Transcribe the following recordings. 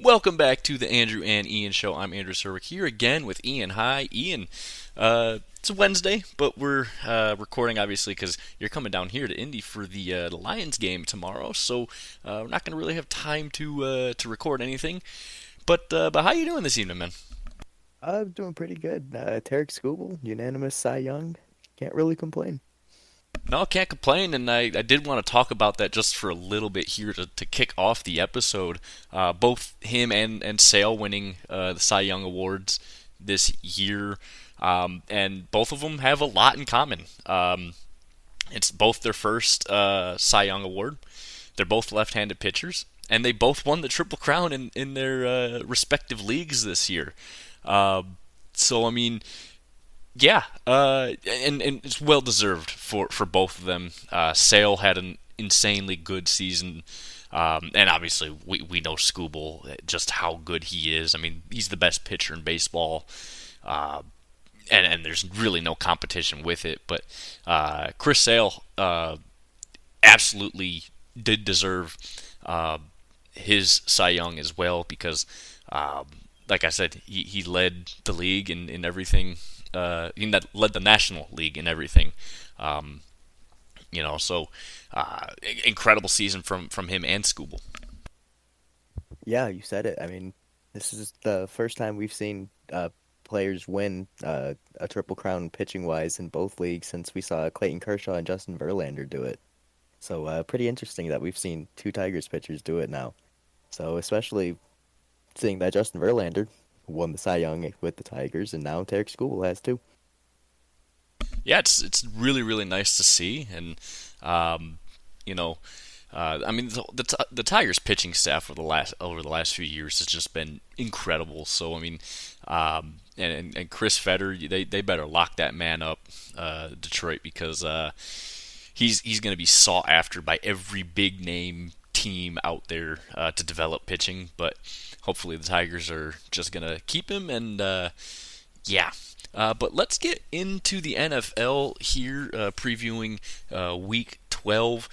Welcome back to the Andrew and Ian Show. I'm Andrew Serwick here again with Ian. Hi, Ian. It's a Wednesday, but we're recording obviously because you're coming down here to Indy for the Lions game tomorrow. So we're not going to really have time to record anything. But how you doing this evening, man? I'm doing pretty good. Tarek Skubal, unanimous Cy Young. Can't really complain. No, can't complain, and I did want to talk about that just for a little bit here to kick off the episode. Both him and Sale winning the Cy Young Awards this year, and both of them have a lot in common. It's both their first Cy Young Award. They're both left-handed pitchers, and they both won the Triple Crown in their respective leagues this year. So, I mean, yeah, and it's well deserved for both of them. Sale had an insanely good season, and obviously we know Scooble just how good he is. I mean, he's the best pitcher in baseball, uh, and there's really no competition with it. But Chris Sale absolutely did deserve uh, his Cy Young as well because, like I said, he led the league in everything. He led the National League in everything. Um, so incredible season from him and Scooble. Yeah, you said it. I mean, this is the first time we've seen players win a Triple Crown pitching wise in both leagues since we saw Clayton Kershaw and Justin Verlander do it. So pretty interesting that we've seen two Tigers pitchers do it now. So especially seeing that Justin Verlander won the Cy Young with the Tigers, and now Tarek Skubal has too. Yeah, it's really really nice to see, and um, you know, I mean the Tigers pitching staff over the last few years has just been incredible. So I mean, and Chris Fetter, they better lock that man up, Detroit, because he's going to be sought after by every big name team out there to develop pitching. But hopefully the Tigers are just going to keep him, and yeah. But let's get into the NFL here, previewing Week 12.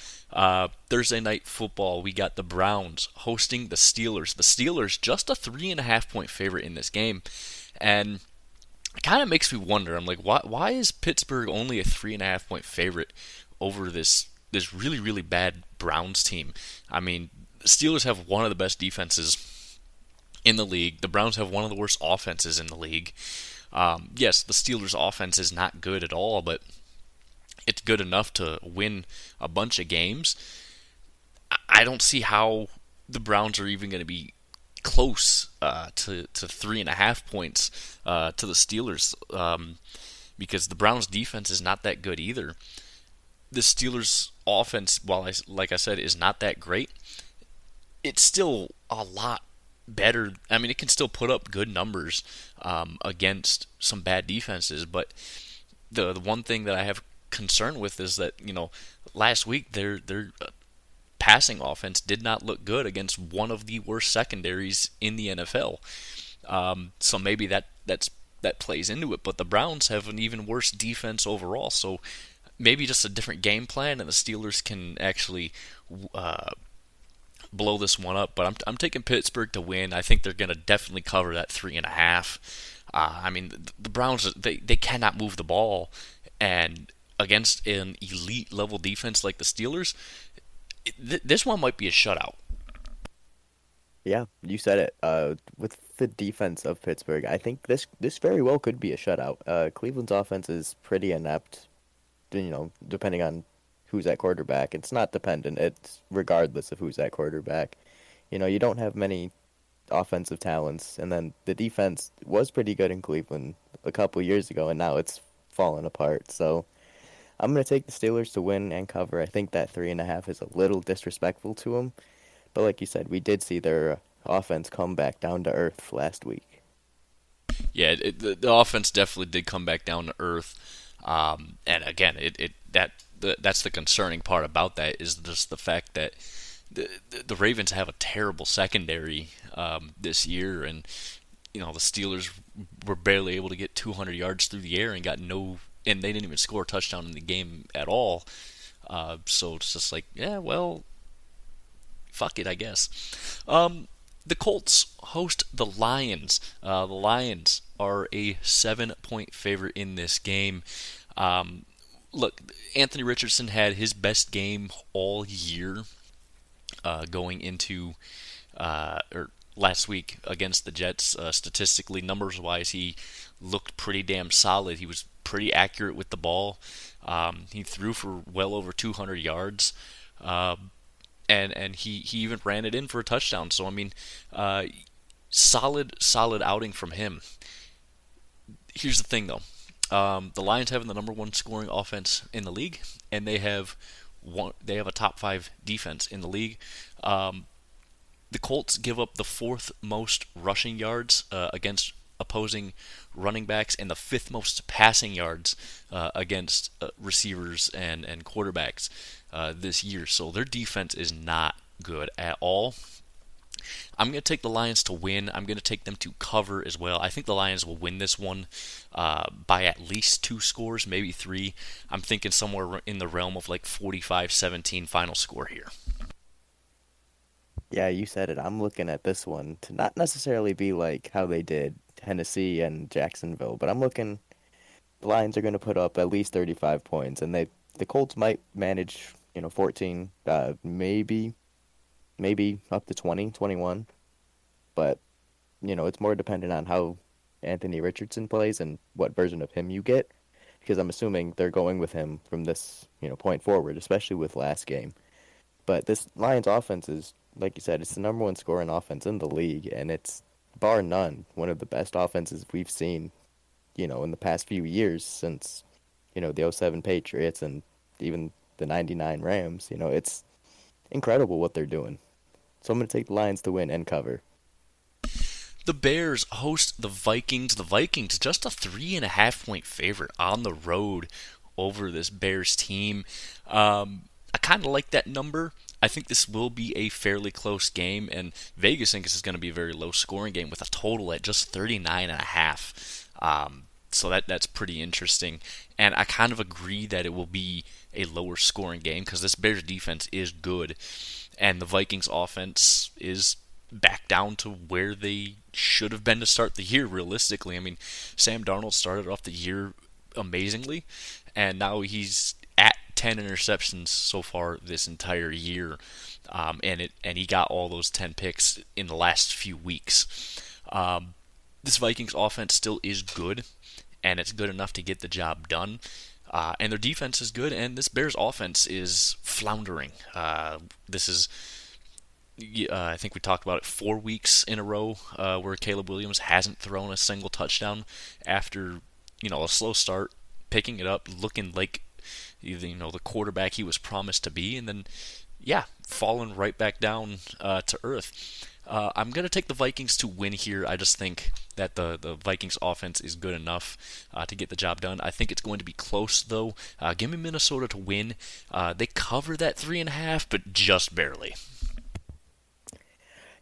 Thursday night football, we got the Browns hosting the Steelers. The Steelers just a 3.5 point favorite in this game, and it kind of makes me wonder. I'm like, why is Pittsburgh only a 3.5 point favorite over this really really bad Browns team? I mean, the Steelers have one of the best defenses in the league. The Browns have one of the worst offenses in the league. Yes, the Steelers' offense is not good at all, but it's good enough to win a bunch of games. I don't see how the Browns are even going to be close to 3.5 points to the Steelers, because the Browns' defense is not that good either. The Steelers' offense, like I said, is not that great. It's still a lot better. I mean, it can still put up good numbers against some bad defenses, but the one thing that I have concern with is that last week their passing offense did not look good against one of the worst secondaries in the NFL. So maybe that plays into it. But the Browns have an even worse defense overall. So maybe just a different game plan, and the Steelers can actually uh, blow this one up. But I'm taking Pittsburgh to win. I think they're going to definitely cover that 3.5. I mean, the Browns, they cannot move the ball, and against an elite level defense like the Steelers, this one might be a shutout. Yeah, you said it. With the defense of Pittsburgh, I think this very well could be a shutout. Cleveland's offense is pretty inept, depending on who's at quarterback. It's not dependent. It's regardless of who's at quarterback. You don't have many offensive talents, and then the defense was pretty good in Cleveland a couple years ago, and now it's fallen apart. So I'm gonna take the Steelers to win and cover. I think that 3.5 is a little disrespectful to them, but like you said, we did see their offense come back down to earth last week. Yeah, the offense definitely did come back down to earth. And again, that's the concerning part about that is just the fact that the Ravens have a terrible secondary this year, and the Steelers were barely able to get 200 yards through the air and and they didn't even score a touchdown in the game at all. So it's just like, yeah, well, fuck it, I guess. The Colts host the Lions. The Lions are a 7-point favorite in this game. Um, Look, Anthony Richardson had his best game all year going into or last week against the Jets. Statistically, numbers wise, he looked pretty damn solid. He was pretty accurate with the ball. He threw for well over 200 yards. And he even ran it in for a touchdown. So I mean, uh, solid outing from him. Here's the thing though, the Lions have the number one scoring offense in the league, and they have a top five defense in the league. Um, the Colts give up the fourth most rushing yards against opposing running backs and the fifth most passing yards against receivers and quarterbacks this year. So their defense is not good at all. I'm going to take the Lions to win. I'm going to take them to cover as well. I think the Lions will win this one by at least 2 scores, maybe 3. I'm thinking somewhere in the realm of like 45-17 final score here. Yeah, you said it. I'm looking at this one to not necessarily be like how they did Tennessee and Jacksonville, but I'm looking the Lions are going to put up at least 35 points, and the Colts might manage, 14, maybe up to 20, 21. But it's more dependent on how Anthony Richardson plays and what version of him you get, because I'm assuming they're going with him from this, point forward, especially with last game. But this Lions offense is, like you said, it's the number one scoring offense in the league, and it's bar none one of the best offenses we've seen, in the past few years since, the '07 Patriots and even the '99 Rams. It's incredible what they're doing. So I'm going to take the Lions to win and cover. The Bears host the Vikings. The Vikings just a 3.5 point favorite on the road over this Bears team. I kind of like that number. I think this will be a fairly close game, and Vegas thinks this is going to be a very low scoring game with a total at just 39.5. So that's pretty interesting, and I kind of agree that it will be a lower scoring game because this Bears defense is good, and the Vikings offense is back down to where they should have been to start the year. Realistically, I mean, Sam Darnold started off the year amazingly, and now he's at 10 interceptions so far this entire year, and he got all those 10 picks in the last few weeks. This Vikings offense still is good, and it's good enough to get the job done. And their defense is good, and this Bears offense is floundering. This is, I think we talked about it, 4 weeks in a row where Caleb Williams hasn't thrown a single touchdown after a slow start, picking it up, looking like the quarterback he was promised to be, and then falling right back down to earth. I'm going to take the Vikings to win here. I just think that the Vikings offense is good enough to get the job done. I think it's going to be close, though. Give me Minnesota to win. They cover that 3.5, but just barely.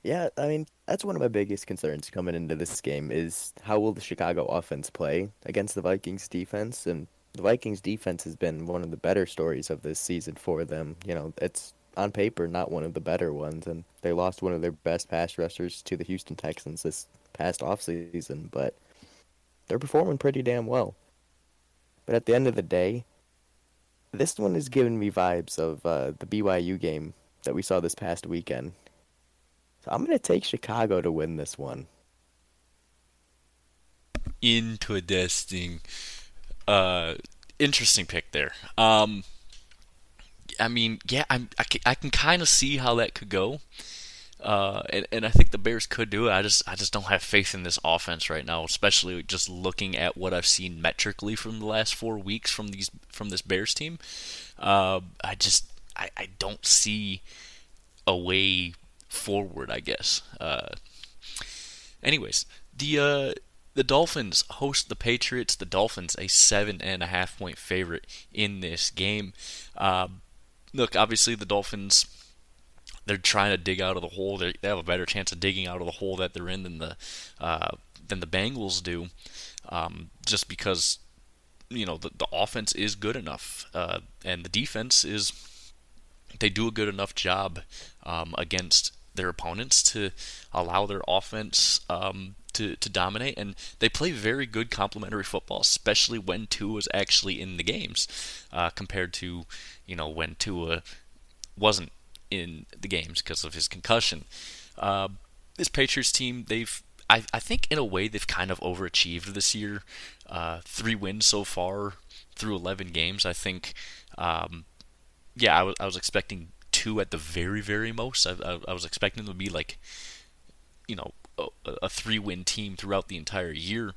Yeah, I mean, that's one of my biggest concerns coming into this game is how will the Chicago offense play against the Vikings defense? And the Vikings defense has been one of the better stories of this season for them. It's on paper not one of the better ones, and they lost one of their best pass rushers to the Houston Texans this past offseason, but they're performing pretty damn well. But at the end of the day, this one is giving me vibes of the BYU game that we saw this past weekend. So I'm going to take Chicago to win this one. Interesting. Interesting pick there. I mean, yeah, I can kind of see how that could go. And I think the Bears could do it. I just don't have faith in this offense right now, especially just looking at what I've seen metrically from the last 4 weeks from this Bears team. I don't see a way forward, I guess. Anyways, the Dolphins host the Patriots. The Dolphins a 7.5 point favorite in this game. Look, obviously the Dolphins, they're trying to dig out of the hole. They have a better chance of digging out of the hole that they're in than the Bengals do, just because the offense is good enough, and the defense is, they do a good enough job against their opponents to allow their offense to dominate, and they play very good complementary football, especially when Tua is actually in the games, compared to when Tua wasn't in the games because of his concussion. Uh, this Patriots team, I think in a way they've kind of overachieved this year. 3 wins so far through 11 games. I think, yeah, I was expecting two at the very, very most. I was expecting them to be like, you know, a 3-win team throughout the entire year.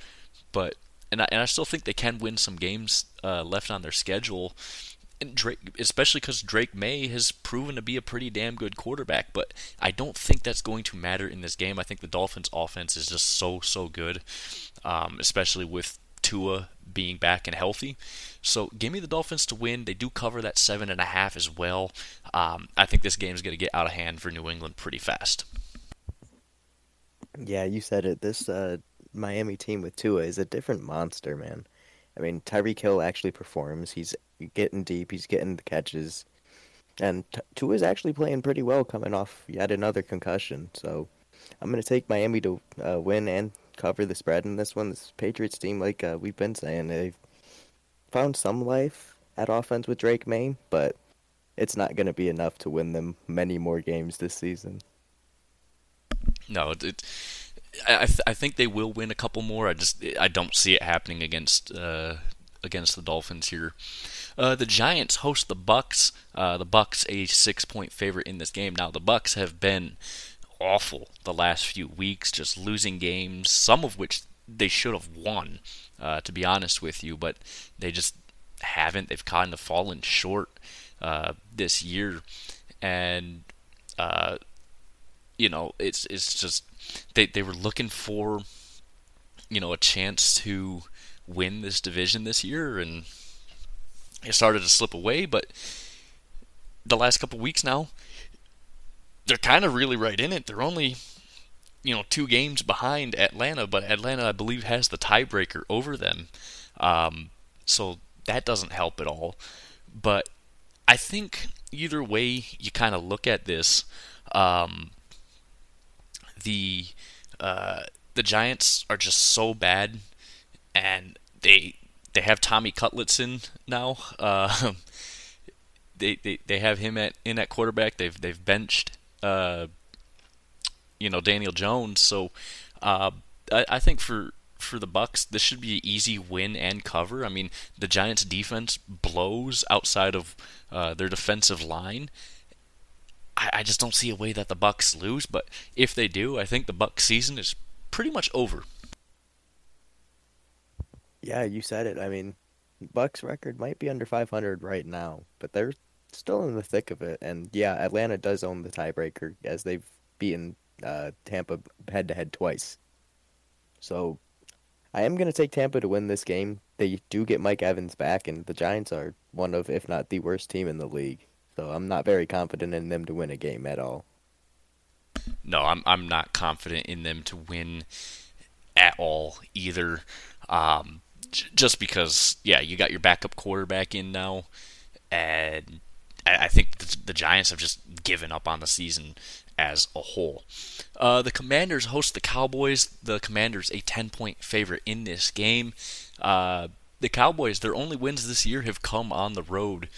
But and I still think they can win some games left on their schedule. And Drake, especially because Drake May has proven to be a pretty damn good quarterback, but I don't think that's going to matter in this game. I think the Dolphins' offense is just so good, especially with Tua being back and healthy. So give me the Dolphins to win. They do cover that 7.5 as well. I think this game is going to get out of hand for New England pretty fast. Yeah, you said it. This Miami team with Tua is a different monster, man. I mean, Tyreek Hill actually performs. He's getting deep. He's getting the catches, and Tua's actually playing pretty well, coming off yet another concussion. So I'm gonna take Miami to win and cover the spread in this one. This Patriots team, like we've been saying, they've found some life at offense with Drake May, but it's not gonna be enough to win them many more games this season. No, I think they will win a couple more. I don't see it happening against the Dolphins here. The Giants host the Bucks. The Bucks a 6-point favorite in this game. Now the Bucks have been awful the last few weeks, just losing games, some of which they should have won. To be honest with you, but they just haven't. They've kind of fallen short this year, and it's just they were looking for a chance to win this division this year, and it started to slip away. But the last couple weeks now, they're kind of really right in it. They're only 2 games behind Atlanta, but Atlanta I believe has the tiebreaker over them, so that doesn't help at all. But I think either way you kind of look at this, um, the the Giants are just so bad, and they have Tommy Cutlets in now. They have him at quarterback. They've benched Daniel Jones. So I think for the Bucks, this should be an easy win and cover. I mean, the Giants' defense blows outside of their defensive line. I just don't see a way that the Bucks lose, but if they do, I think the Bucks season is pretty much over. Yeah, you said it. I mean, Bucks record might be under 500 right now, but they're still in the thick of it. And yeah, Atlanta does own the tiebreaker as they've beaten Tampa head to head twice. So I am going to take Tampa to win this game. They do get Mike Evans back, and the Giants are one of, if not the worst team in the league. So I'm not very confident in them to win a game at all. No, I'm not confident in them to win at all either. Just because, yeah, you got your backup quarterback in now, and I think the Giants have just given up on the season as a whole. The Commanders host the Cowboys. The Commanders a 10-point favorite in this game. The Cowboys, their only wins this year have come on the road,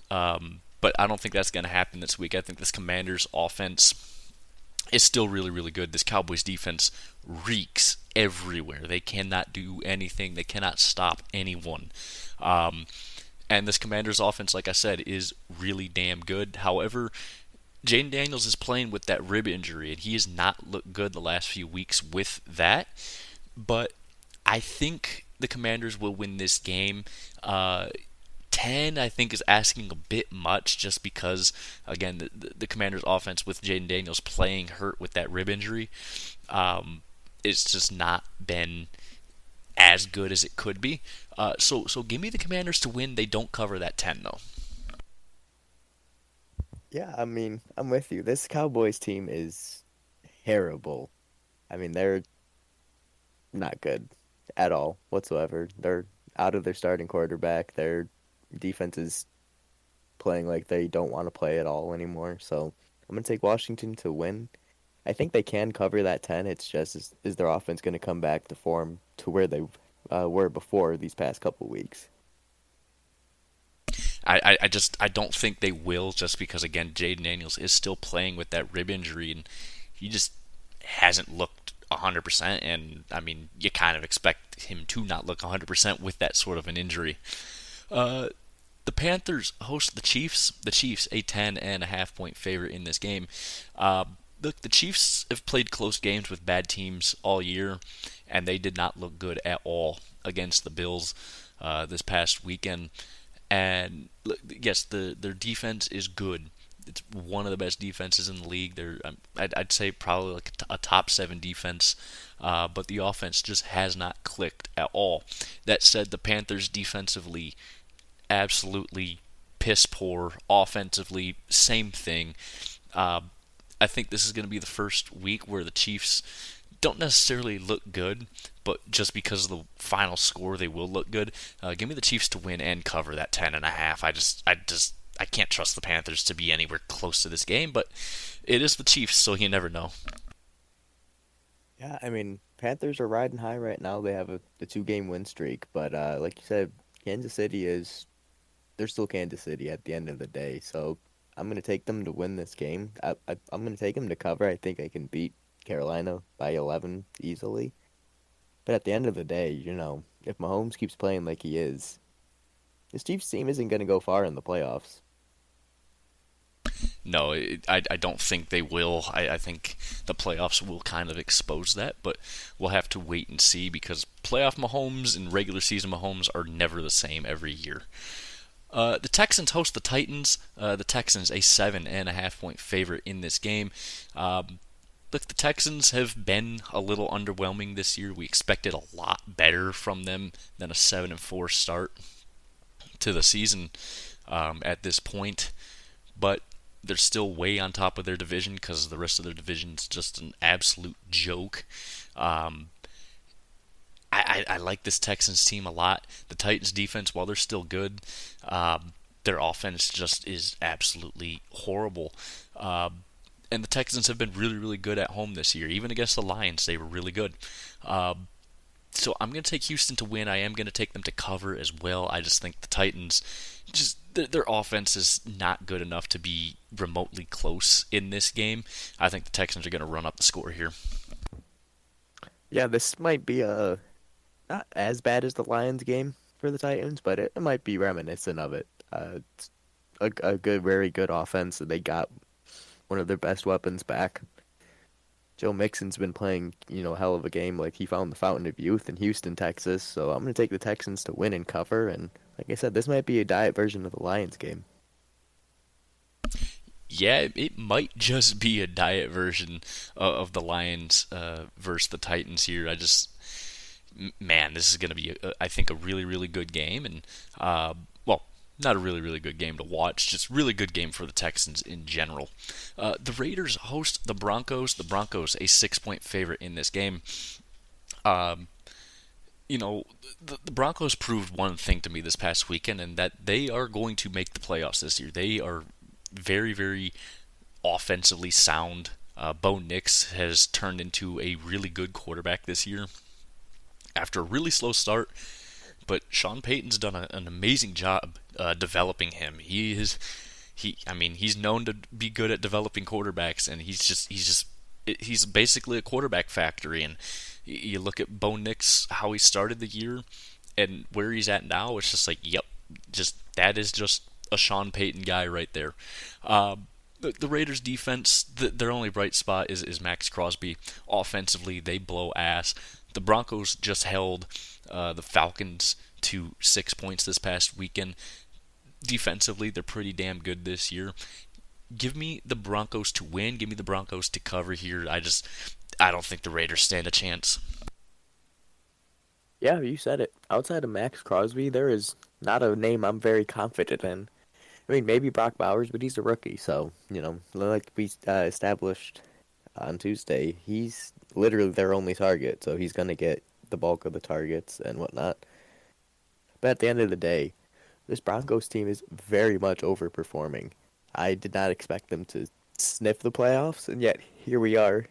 but I don't think that's going to happen this week. I think this Commanders offense is still really, really good. This Cowboys defense reeks everywhere. They cannot do anything. They cannot stop anyone. And this Commanders offense, like I said, is really damn good. However, Jaden Daniels is playing with that rib injury, and he has not looked good the last few weeks with that. But I think the Commanders will win this game. 10, I think, is asking a bit much just because, again, the Commanders' offense with Jaden Daniels playing hurt with that rib injury, it's just not been as good as it could be. So give me the Commanders to win. They don't cover that 10, though. Yeah, I mean, I'm with you. This Cowboys team is terrible. I mean, they're not good at all whatsoever. They're out of their starting quarterback. Their defense is playing like they don't want to play at all anymore. So I'm gonna take Washington to win. I think they can cover that 10. It's just is their offense going to come back to form to where they were before these past couple weeks? I don't think they will, just because again Jaden Daniels is still playing with that rib injury, and he just hasn't looked 100%. And I mean, you kind of expect him to not look 100% with that sort of an injury. Uh, the Panthers host the Chiefs. The Chiefs, a 10.5 point favorite in this game. Look, the Chiefs have played close games with bad teams all year, and they did not look good at all against the Bills this past weekend. And yes, their defense is good. It's one of the best defenses in the league. I'd say probably like a top seven defense, but the offense just has not clicked at all. That said, the Panthers defensively absolutely piss poor. Offensively, same thing. Uh, I think this is going to be the first week where the Chiefs don't necessarily look good, but just because of the final score, they will look good. Give me the Chiefs to win and cover that 10.5. I can't trust the Panthers to be anywhere close to this game, but it is the Chiefs, so you never know. Yeah, I mean, Panthers are riding high right now. They have a 2-game win streak, but like you said, Kansas City is they're still Kansas City at the end of the day. So I'm gonna take them to win this game. I'm gonna take them to cover. I think I can beat Carolina by 11 easily. But at the end of the day, if Mahomes keeps playing like he is, this Chiefs team isn't gonna go far in the playoffs. No, I don't think they will. I think the playoffs will kind of expose that, but we'll have to wait and see because playoff Mahomes and regular season Mahomes are never the same every year. The Texans host the Titans. The Texans, a 7.5 point favorite in this game. Look, the Texans have been a little underwhelming this year. We expected a lot better from them than a 7-4 start to the season at this point, but they're still way on top of their division because the rest of their division is just an absolute joke. Um, I like this Texans team a lot. The Titans defense, while they're still good, their offense just is absolutely horrible. And the Texans have been really, really good at home this year. Even against the Lions, they were really good. So I'm going to take Houston to win. I am going to take them to cover as well. I just think the Titans, just their offense is not good enough to be remotely close in this game. I think the Texans are going to run up the score here. Yeah, this might be not as bad as the Lions game for the Titans, but it might be reminiscent of it. It's a good, very good offense. They got one of their best weapons back. Joe Mixon's been playing, hell of a game. Like he found the fountain of youth in Houston, Texas. So I'm gonna take the Texans to win and cover. And like I said, this might be a diet version of the Lions game. Yeah, it might just be a diet version of the Lions versus the Titans here. Man, this is going to be, I think, a really, really good game. And, well, not a really, really good game to watch, just really good game for the Texans in general. The Raiders host the Broncos. The Broncos, a 6 point favorite in this game. Um, the Broncos proved one thing to me this past weekend, and that they are going to make the playoffs this year. They are very, very offensively sound. Bo Nix has turned into a really good quarterback this year after a really slow start, but Sean Payton's done an amazing job developing him. He's known to be good at developing quarterbacks, and he's basically a quarterback factory. And you look at Bo Nix, how he started the year, and where he's at now. It's just like, yep, that is just a Sean Payton guy right there. The Raiders defense, their only bright spot is Max Crosby. Offensively, they blow ass. The Broncos just held the Falcons to 6 points this past weekend. Defensively, they're pretty damn good this year. Give me the Broncos to win. Give me the Broncos to cover here. I don't think the Raiders stand a chance. Yeah, you said it. Outside of Max Crosby, there is not a name I'm very confident in. I mean, maybe Brock Bowers, but he's a rookie, so like we established on Tuesday, he's literally their only target, so he's gonna get the bulk of the targets and whatnot. But at the end of the day, this Broncos team is very much overperforming. I did not expect them to sniff the playoffs, and yet here we are,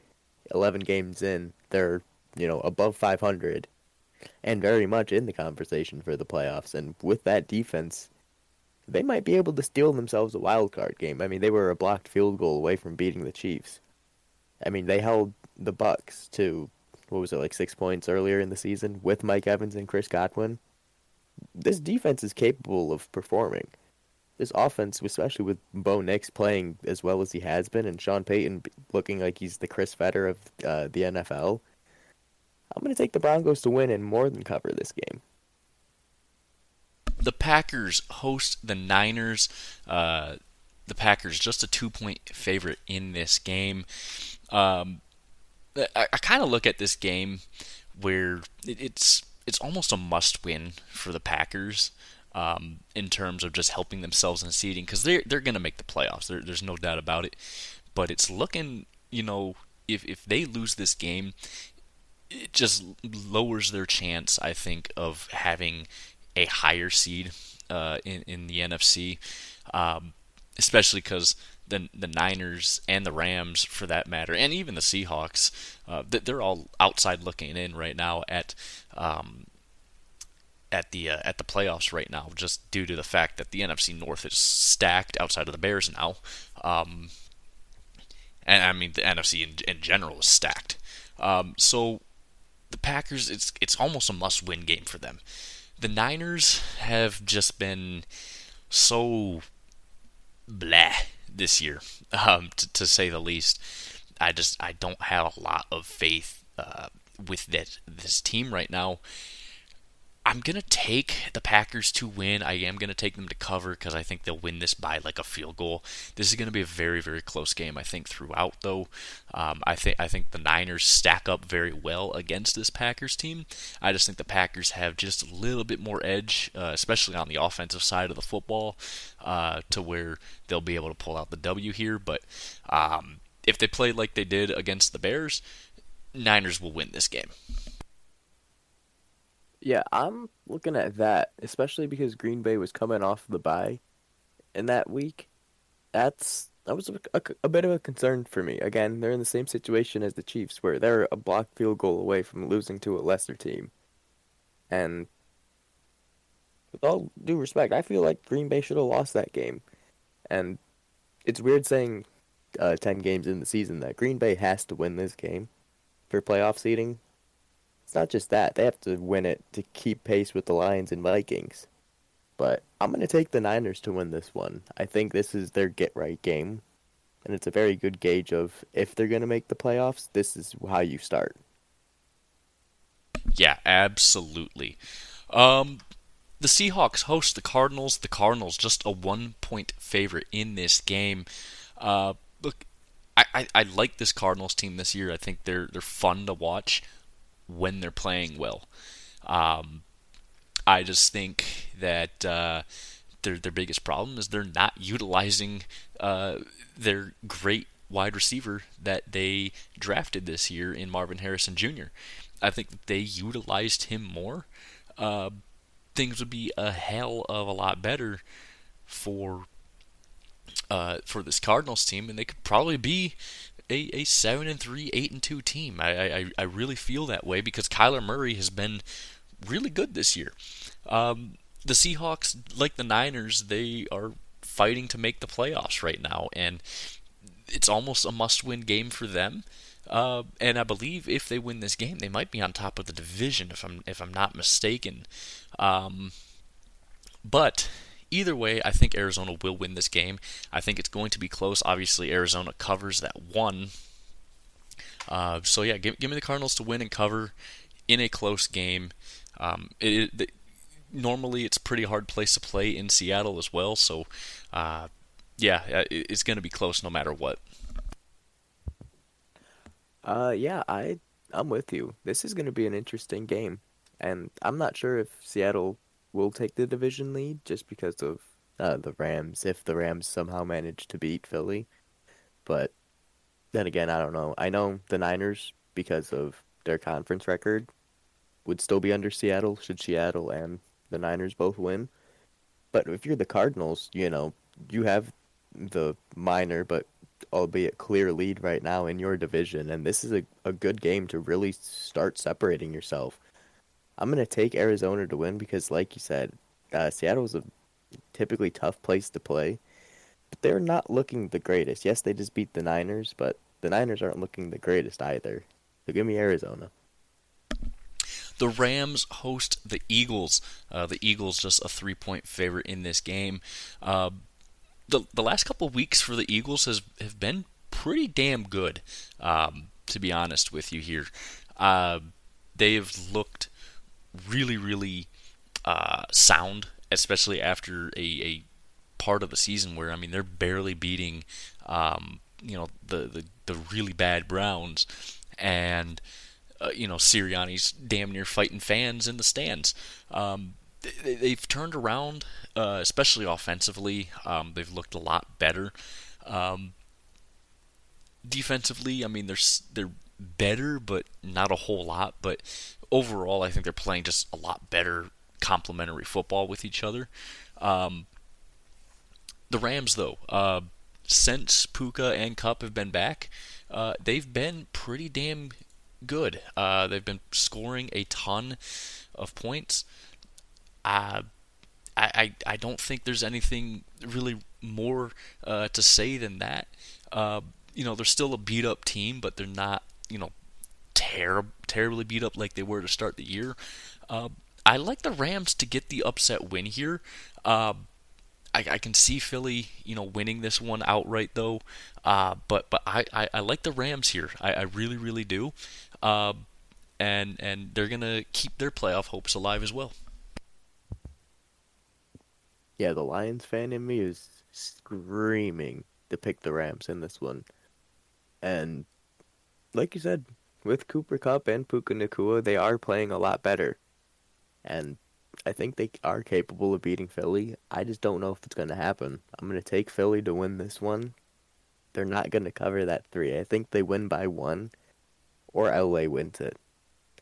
11 games in. They're, above 500 and very much in the conversation for the playoffs. And with that defense, they might be able to steal themselves a wild card game. I mean, they were a blocked field goal away from beating the Chiefs. I mean, they held the Bucks to, what was it, like 6 points earlier in the season with Mike Evans and Chris Godwin. This defense is capable of performing. This offense, especially with Bo Nix playing as well as he has been, and Sean Payton looking like he's the Chris Fetter of the NFL, I'm going to take the Broncos to win and more than cover this game. The Packers host the Niners. The Packers just a 2-point favorite in this game. Um, I kind of look at this game where it's almost a must-win for the Packers in terms of just helping themselves in seeding because they're going to make the playoffs. There's no doubt about it. But it's looking, if they lose this game, it just lowers their chance, I think, of having a higher seed in the NFC, especially because the Niners and the Rams, for that matter, and even the Seahawks, they're all outside looking in right now at the playoffs right now, just due to the fact that the NFC North is stacked outside of the Bears now, and I mean the NFC in general is stacked. So the Packers, it's almost a must-win game for them. The Niners have just been so blah this year, to say the least. I don't have a lot of faith with this team right now. I'm going to take the Packers to win. I am going to take them to cover because I think they'll win this by like a field goal. This is going to be a very, very close game, I think, throughout, though. I think the Niners stack up very well against this Packers team. I just think the Packers have just a little bit more edge, especially on the offensive side of the football, to where they'll be able to pull out the W here. But if they play like they did against the Bears, Niners will win this game. Yeah, I'm looking at that, especially because Green Bay was coming off the bye in that week. That was a bit of a concern for me. Again, they're in the same situation as the Chiefs, where they're a blocked field goal away from losing to a lesser team. And with all due respect, I feel like Green Bay should have lost that game. And it's weird saying 10 games in the season that Green Bay has to win this game for playoff seeding. It's not just that. They have to win it to keep pace with the Lions and Vikings. But I'm going to take the Niners to win this one. I think this is their get-right game. And it's a very good gauge of if they're going to make the playoffs, this is how you start. Yeah, absolutely. The Seahawks host the Cardinals. The Cardinals just a 1-point favorite in this game. Look, I like this Cardinals team this year. I think they're fun to watch when they're playing well. I just think that their biggest problem is they're not utilizing their great wide receiver that they drafted this year in Marvin Harrison Jr. I think if they utilized him more, things would be a hell of a lot better for this Cardinals team, and they could probably be a 7-3, 8-2 team. I really feel that way because Kyler Murray has been really good this year. The Seahawks, like the Niners, they are fighting to make the playoffs right now, and it's almost a must-win game for them. And I believe if they win this game, they might be on top of the division, if I'm not mistaken. But either way, I think Arizona will win this game. I think it's going to be close. Obviously, Arizona covers that one. So yeah, give me the Cardinals to win and cover in a close game. Normally, it's a pretty hard place to play in Seattle as well. So yeah, it's going to be close no matter what. Yeah, I'm with you. This is going to be an interesting game, and I'm not sure if Seattle will take the division lead just because of the Rams, if the Rams somehow manage to beat Philly. But then again, I don't know. I know the Niners, because of their conference record, would still be under Seattle should Seattle and the Niners both win. But if you're the Cardinals, you have the minor but albeit clear lead right now in your division, and this is a good game to really start separating yourself. I'm gonna take Arizona to win because, like you said, Seattle's a typically tough place to play, but they're not looking the greatest. Yes, they just beat the Niners, but the Niners aren't looking the greatest either. So give me Arizona. The Rams host the Eagles. The Eagles just a 3-point favorite in this game. Uh, the last couple of weeks for the Eagles have been pretty damn good, to be honest with you here. Uh, they've looked really sound, especially after a part of the season where, I mean, they're barely beating the really bad Browns, and Sirianni's damn near fighting fans in the stands. They've turned around, especially offensively. They've looked a lot better. Um, Defensively, I mean, they're better, but not a whole lot. But overall, I think they're playing just a lot better complementary football with each other. Um, the Rams, though, since Puka and Cup have been back, they've been pretty damn good. They've been scoring a ton of points. Uh, I don't think there's anything really more to say than that. They're still a beat up team, but they're not, terribly beat up like they were to start the year. Uh, I like the Rams to get the upset win here. Uh, I can see Philly, winning this one outright though. But I like the Rams here. I really do. Uh, and they're gonna keep their playoff hopes alive as well. Yeah, the Lions fan in me is screaming to pick the Rams in this one. And like you said, with Cooper Cup and Puka Nakua, they are playing a lot better. And I think they are capable of beating Philly. I just don't know if it's going to happen. I'm going to take Philly to win this one. They're not going to cover that three. I think they win by one, or LA wins it.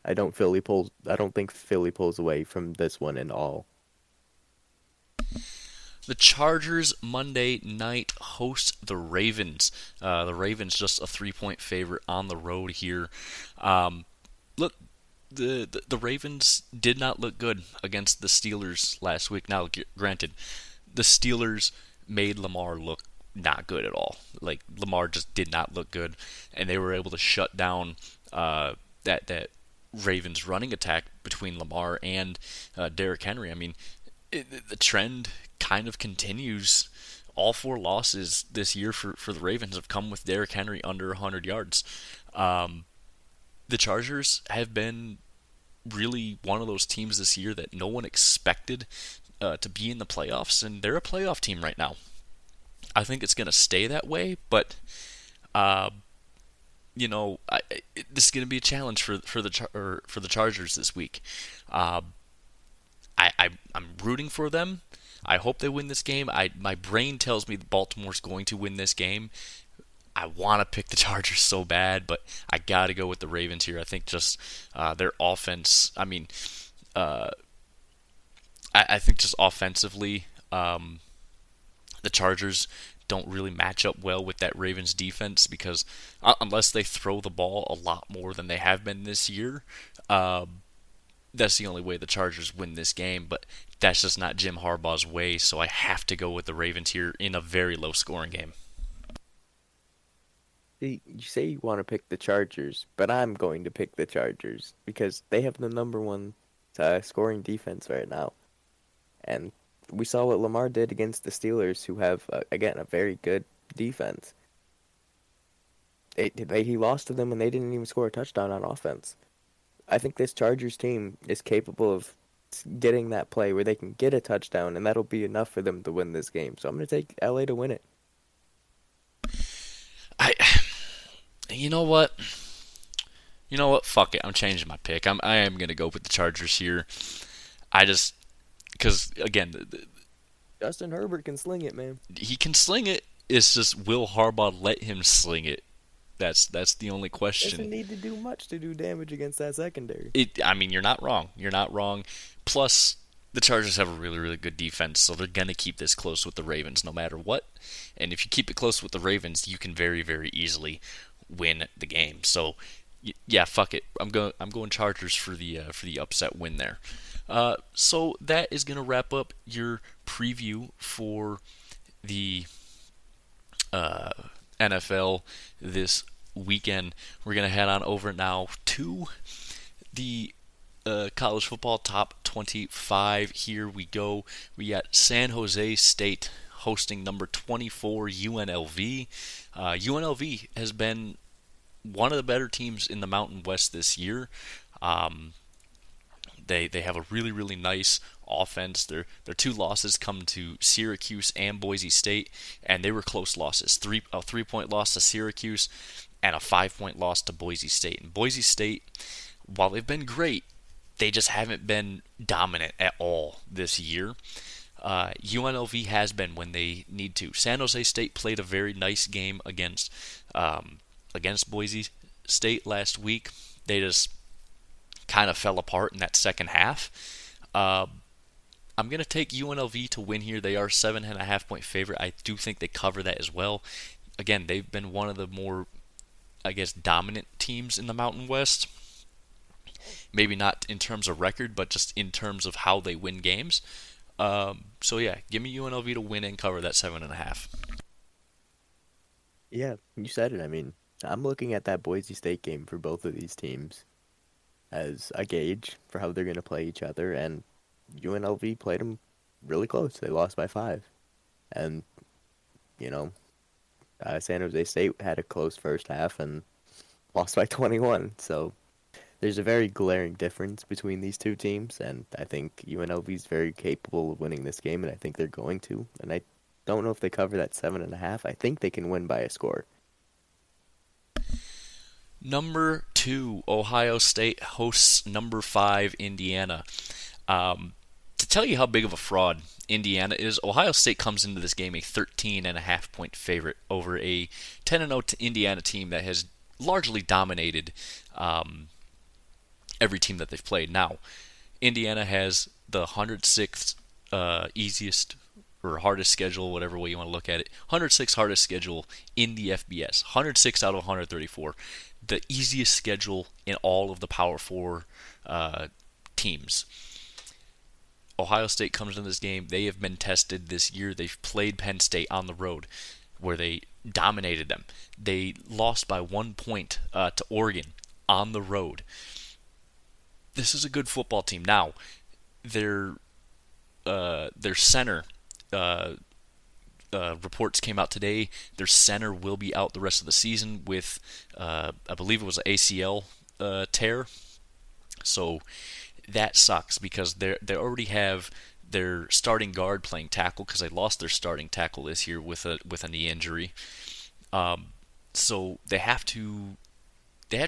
I don't think Philly pulls away from this one at all. The Chargers Monday night host the Ravens. The Ravens just a 3-point favorite on the road here. Look, the Ravens did not look good against the Steelers last week. Now, granted, the Steelers made Lamar look not good at all. Like, Lamar just did not look good, and they were able to shut down that Ravens running attack between Lamar and Derrick Henry. I mean, the trend kind of continues. All four losses this year for the Ravens have come with Derrick Henry under 100 yards. The Chargers have been really one of those teams this year that no one expected to be in the playoffs, and they're a playoff team right now. I think it's going to stay that way, but this is going to be a challenge for the Chargers this week. I'm rooting for them. I hope they win this game. My brain tells me that Baltimore's going to win this game. I want to pick the Chargers so bad, but I got to go with the Ravens here. I think just their offense. I mean, I think just offensively, the Chargers don't really match up well with that Ravens defense because unless they throw the ball a lot more than they have been this year, that's the only way the Chargers win this game. But that's just not Jim Harbaugh's way, so I have to go with the Ravens here in a very low-scoring game. See, you say you want to pick the Chargers, but I'm going to pick the Chargers because they have the number one scoring defense right now. And we saw what Lamar did against the Steelers, who have, again, a very good defense. He lost to them and they didn't even score a touchdown on offense. I think this Chargers team is capable of getting that play where they can get a touchdown, and that'll be enough for them to win this game. So I'm going to take LA to win it. I, you know what? Fuck it. I'm changing my pick. I am gonna go with the Chargers here. I just because again, Justin Herbert can sling it, man. he can sling it. It's just will Harbaugh let him sling it? That's the only Doesn't question. need to do much to do damage against that secondary. I mean, you're not wrong. You're not wrong. Plus, the Chargers have a really, really good defense, so they're going to keep this close with the Ravens no matter what. And if you keep it close with the Ravens, you can very, very easily win the game. So, yeah, fuck it. I'm going Chargers for the upset win there. So that is going to wrap up your preview for the NFL this weekend. We're going to head on over now to the college football top 25. Here we go. We got San Jose State hosting number 24 UNLV. UNLV has been one of the better teams in the Mountain West this year. Um, they have a really, really nice offense. Their two losses come to Syracuse and Boise State, and they were close losses. A 3-point loss to Syracuse and a 5-point loss to Boise State. And Boise State, while they've been great, they just haven't been dominant at all this year. UNLV has been when they need to. San Jose State played a very nice game against Boise State last week. They just kind of fell apart in that second half. I'm going to take UNLV to win here. They are 7.5-point favorite. I do think they cover that as well. Again, they've been one of the more, I guess, dominant teams in the Mountain West. Maybe not in terms of record, but just in terms of how they win games. So yeah, give me UNLV to win and cover that 7.5. Yeah, you said it. I mean, I'm looking at that Boise State game for both of these teams as a gauge for how they're going to play each other, and UNLV played them really close. They lost by 5. And, you know, San Jose State had a close first half and lost by 21. So there's a very glaring difference between these two teams, and I think UNLV is very capable of winning this game, and I think they're going to. And I don't know if they cover that 7.5. I think they can win by a score. Number 2, Ohio State hosts number 5, Indiana. To tell you how big of a fraud Indiana is, Ohio State comes into this game a 13.5-point favorite over a 10-0 Indiana team that has largely dominated every team that they've played. Now, Indiana has the 106th easiest or hardest schedule, whatever way you want to look at it. 106th hardest schedule in the FBS. 106 out of 134. The easiest schedule in all of the Power 4 teams. Ohio State comes into this game. They have been tested this year. They've played Penn State on the road, where they dominated them. They lost by 1 point to Oregon on the road. This is a good football team. Now, their center reports came out today. Their center will be out the rest of the season with, I believe it was an ACL tear. So that sucks because they already have their starting guard playing tackle because they lost their starting tackle this year with a knee injury. So they have to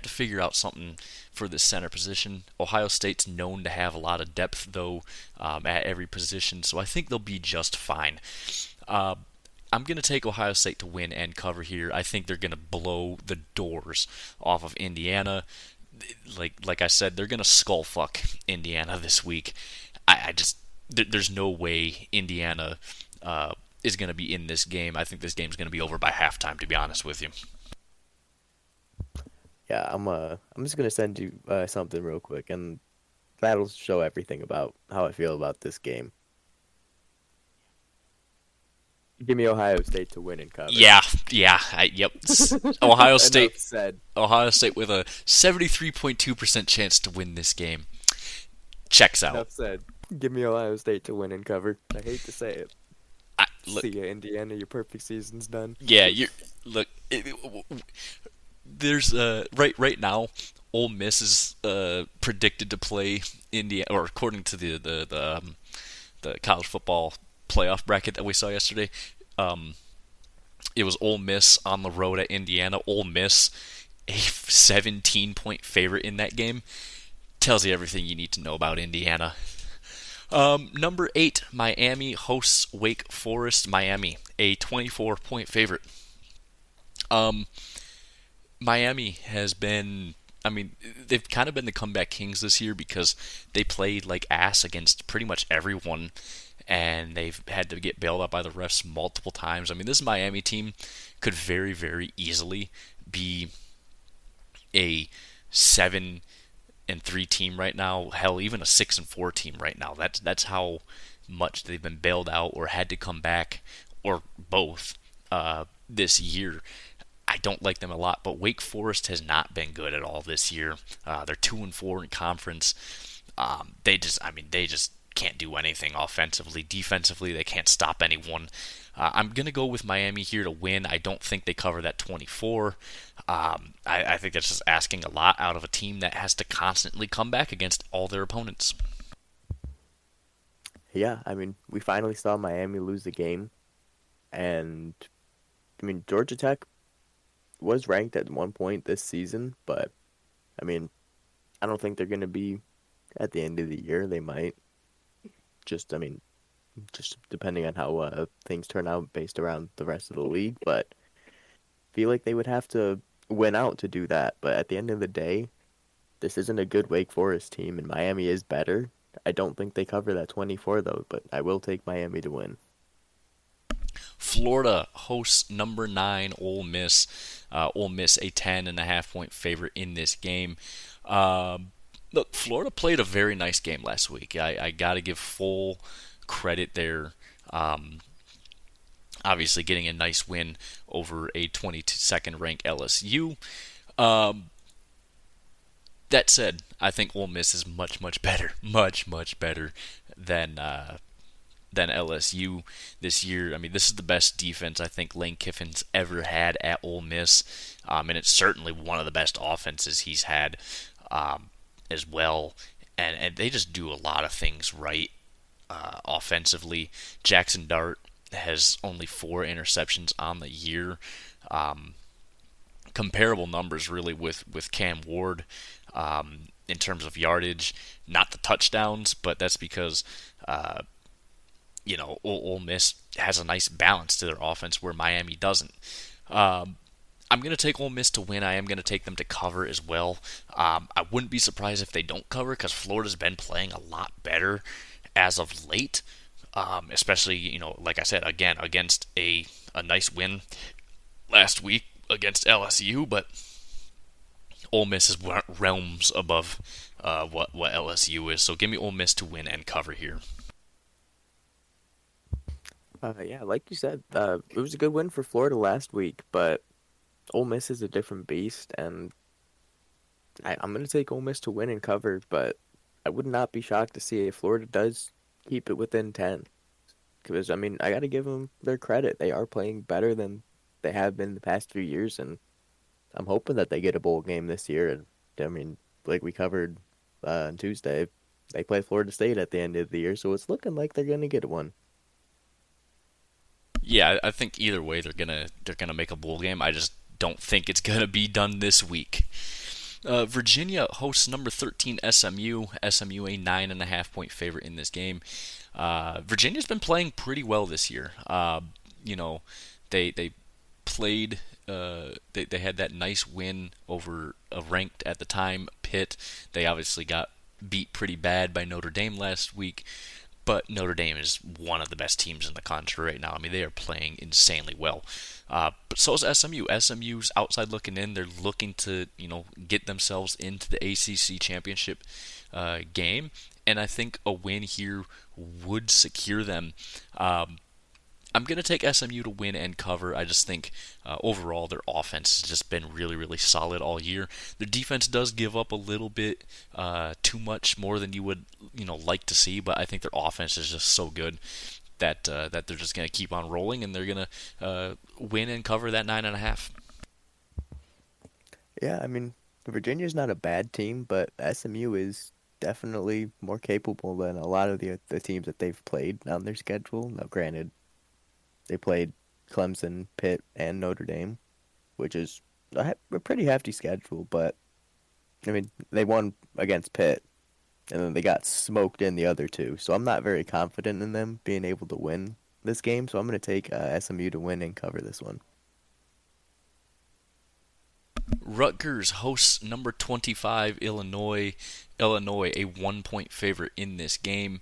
figure out something for the center position. Ohio State's known to have a lot of depth, though, at every position, so I think they'll be just fine. I'm going to take Ohio State to win and cover here. I think they're going to blow the doors off of Indiana. Like I said, they're going to skull fuck Indiana this week. There's no way Indiana is going to be in this game. I think this game's going to be over by halftime, to be honest with you. Yeah, I'm just gonna send you something real quick, and that'll show everything about how I feel about this game. Give me Ohio State to win and cover. Yeah. Yep. Ohio State. Enough said. Ohio State with a 73.2% chance to win this game. Checks out. Enough said. Give me Ohio State to win and cover. I hate to say it. Look, See ya, Indiana. Your perfect season's done. yeah, there's right now, Ole Miss is predicted to play Indiana, or according to the college football playoff bracket that we saw yesterday. It was Ole Miss on the road at Indiana. Ole Miss, a 17-point favorite in that game, tells you everything you need to know about Indiana. Number 8, Miami hosts Wake Forest. Miami, a 24-point favorite. Miami has been I mean, they've kind of been the comeback kings this year because they played like ass against pretty much everyone, and they've had to get bailed out by the refs multiple times. I mean, this Miami team could very, very easily be a 7-3 team right now. Hell, even a 6-4 team right now. That's how much they've been bailed out or had to come back, or both, this year. I don't like them a lot, but Wake Forest has not been good at all this year. They're 2-4 in conference. They just can't do anything offensively. Defensively, they can't stop anyone. I'm gonna go with Miami here to win. I don't think they cover that 24. I think that's just asking a lot out of a team that has to constantly come back against all their opponents. Yeah, I mean, we finally saw Miami lose the game, and I mean, Georgia Tech was ranked at one point this season, but I mean, I don't think they're going to be at the end of the year. They might just, I mean, just depending on how things turn out based around the rest of the league, but I feel like they would have to win out to do that. But at the end of the day, this isn't a good Wake Forest team, and Miami is better. I don't think they cover that 24 though, but I will take Miami to win. Florida hosts number 9 Ole Miss. Ole Miss a 10.5 point favorite in this game. Look, Florida played a very nice game last week. I got to give full credit there. Obviously, getting a nice win over a 22nd ranked LSU. Um, that said, I think Ole Miss is much, much better, much better than LSU this year. I mean, this is the best defense I think Lane Kiffin's ever had at Ole Miss, and it's certainly one of the best offenses he's had, as well. And they just do a lot of things right, offensively. Jackson Dart has only 4 interceptions on the year. Um, Comparable numbers really with Cam Ward, in terms of yardage, not the touchdowns, but that's because Ole Miss has a nice balance to their offense where Miami doesn't. I'm going to take Ole Miss to win. I am going to take them to cover as well. I wouldn't be surprised if they don't cover because Florida's been playing a lot better as of late, especially, like I said, again, against a nice win last week against LSU, but Ole Miss is realms above what LSU is. So give me Ole Miss to win and cover here. Yeah, like you said, it was a good win for Florida last week, but Ole Miss is a different beast, and I'm going to take Ole Miss to win and cover, but I would not be shocked to see if Florida does keep it within 10. Because, I mean, I got to give them their credit. They are playing better than they have been the past few years, and I'm hoping that they get a bowl game this year. And I mean, like we covered on Tuesday, they play Florida State at the end of the year, so it's looking like they're going to get one. Yeah, I think either way they're gonna make a bowl game. I just don't think it's gonna be done this week. Virginia hosts number 13 SMU. SMU a 9.5 point favorite in this game. Virginia's been playing pretty well this year. They played. They had that nice win over a ranked at the time Pitt. They obviously got beat pretty bad by Notre Dame last week. But Notre Dame is one of the best teams in the country right now. I mean, they are playing insanely well. But so is SMU. SMU's outside looking in. They're looking to, get themselves into the ACC championship game, and I think a win here would secure them. I'm going to take SMU to win and cover. I just think overall their offense has just been really, really solid all year. Their defense does give up a little bit too much more than you would like to see, but I think their offense is just so good that they're just going to keep on rolling and they're going to win and cover that 9.5. Yeah, I mean, Virginia's not a bad team, but SMU is definitely more capable than a lot of the teams that they've played on their schedule. Now, granted, they played Clemson, Pitt, and Notre Dame, which is a pretty hefty schedule, but I mean, they won against Pitt, and then they got smoked in the other two. So I'm not very confident in them being able to win this game. So I'm going to take SMU to win and cover this one. Rutgers hosts number 25 Illinois. Illinois, a 1 point favorite in this game.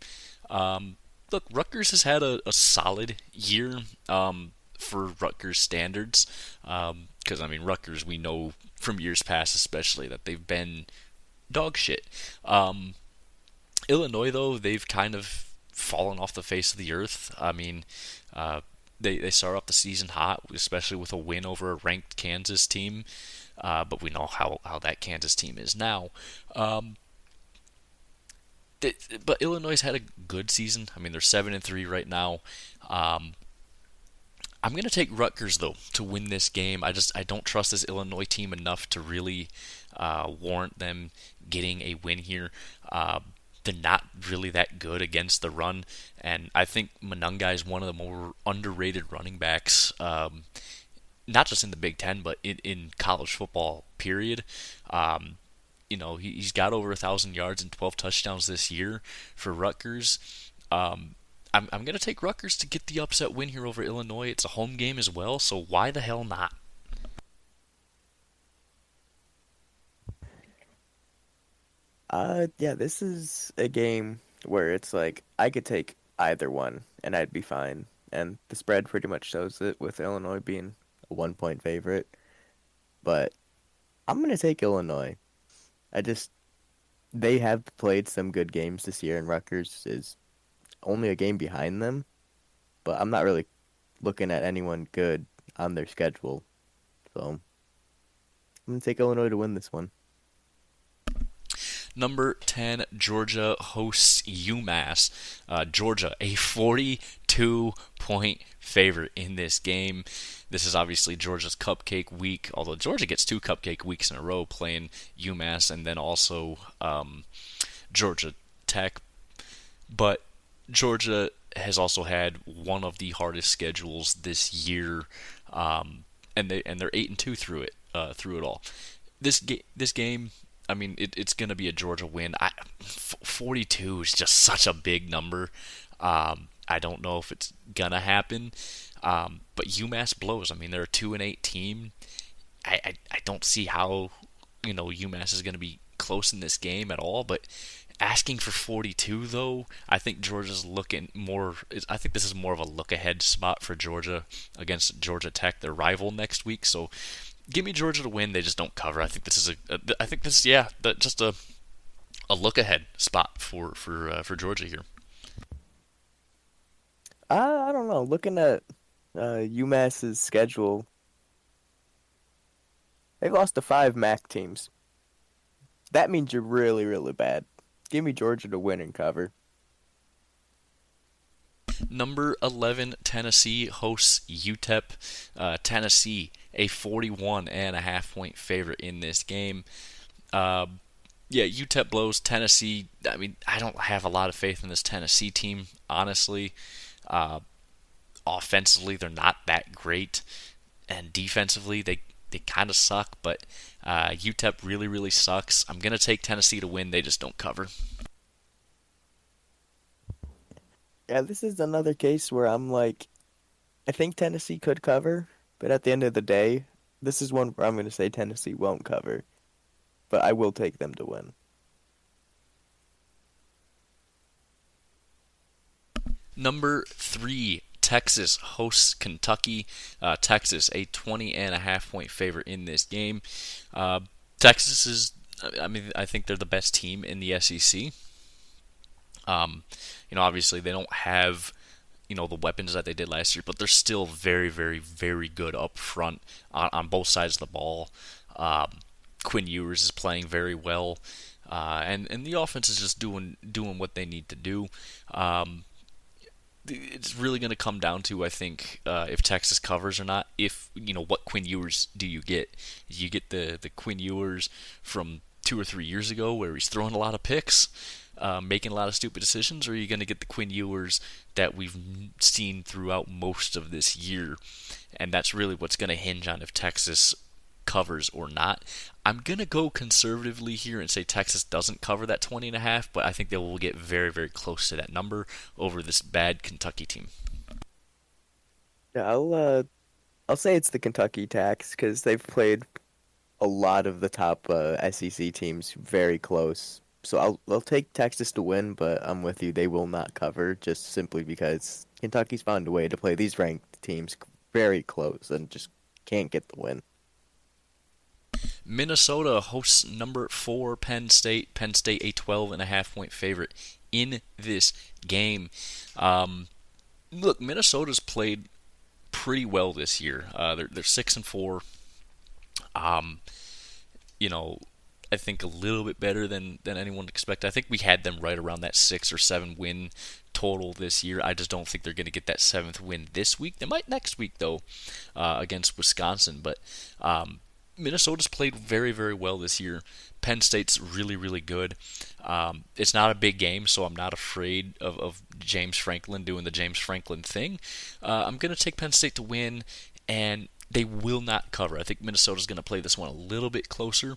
Look, Rutgers has had a solid year for Rutgers standards. Because, I mean, Rutgers, we know from years past, especially, that they've been dog shit. Illinois, though, they've kind of fallen off the face of the earth. I mean, uh, they start off the season hot, especially with a win over a ranked Kansas team. But we know how that Kansas team is now. Um, but Illinois had a good season. I mean, they're 7-3 right now. Um, I'm gonna take Rutgers though to win this game. I don't trust this Illinois team enough to really warrant them getting a win here. They're not really that good against the run, and I think Monangai is one of the more underrated running backs. Not just in the Big Ten, but in college football. Period. He's got over 1,000 yards and 12 touchdowns this year for Rutgers. I'm going to take Rutgers to get the upset win here over Illinois. It's a home game as well, so why the hell not? Yeah, this is a game where it's like I could take either one and I'd be fine. And the spread pretty much shows it with Illinois being a 1 point favorite. But I'm gonna take Illinois. I just they have played some good games this year, and Rutgers is only a game behind them. But I'm not really looking at anyone good on their schedule, so I'm gonna take Illinois to win this one. Number 10, Georgia hosts UMass. Georgia, a 42-point favorite in this game. This is obviously Georgia's cupcake week, although Georgia gets two cupcake weeks in a row playing UMass and then also Georgia Tech. But Georgia has also had one of the hardest schedules this year, and they're 8-2 through it all. This game, I mean, it's going to be a Georgia win. 42 is just such a big number. I don't know if it's gonna happen, but UMass blows. I mean, they're a 2-8 team. I don't see how UMass is going to be close in this game at all. But asking for 42 though, I think Georgia's looking more. I think this is more of a look ahead spot for Georgia against Georgia Tech, their rival next week. So give me Georgia to win. They just don't cover. I think this is I think this just a look ahead spot for Georgia here. I don't know. Looking at UMass's schedule, they've lost to five MAC teams. That means you're really, really bad. Give me Georgia to win and cover. Number 11, Tennessee hosts UTEP. Tennessee, a 41.5 point favorite in this game. Uh, yeah, UTEP blows Tennessee. I mean, I don't have a lot of faith in this Tennessee team, honestly. Uh, Offensively, they're not that great, and defensively, they kind of suck. But UTEP really, really sucks. I'm gonna take Tennessee to win. They just don't cover. Yeah, this is another case where I'm like, I think Tennessee could cover, but at the end of the day, this is one where I'm going to say Tennessee won't cover, but I will take them to win. Number 3, Texas hosts Kentucky. Texas, a 20.5 point favorite in this game. Texas is, I mean, I think they're the best team in the SEC. Obviously they don't have the weapons that they did last year, but they're still very, very, very good up front on both sides of the ball. Quinn Ewers is playing very well, and the offense is just doing what they need to do. It's really going to come down to, I think, if Texas covers or not. If what Quinn Ewers do you get? You get the Quinn Ewers from 2 or 3 years ago, where he's throwing a lot of picks, making a lot of stupid decisions, or are you going to get the Quinn Ewers that we've seen throughout most of this year? And that's really what's going to hinge on if Texas covers or not. I'm going to go conservatively here and say Texas doesn't cover that 20.5, but I think they will get very, very close to that number over this bad Kentucky team. Yeah, I'll say it's the Kentucky tax because they've played a lot of the top SEC teams very close. So I'll take Texas to win, but I'm with you. They will not cover just simply because Kentucky's found a way to play these ranked teams very close and just can't get the win. Minnesota hosts number 4 Penn State. Penn State a 12.5 point favorite in this game. Look, Minnesota's played pretty well this year. They're 6-4. Um, you know, I think a little bit better than anyone expected. I think we had them right around that 6 or 7 win total this year. I just don't think they're going to get that 7th win this week. They might next week though, against Wisconsin. But Minnesota's played very, very well this year. Penn State's really, really good. It's not a big game, so I'm not afraid of James Franklin doing the James Franklin thing. I'm going to take Penn State to win, and they will not cover. I think Minnesota's going to play this one a little bit closer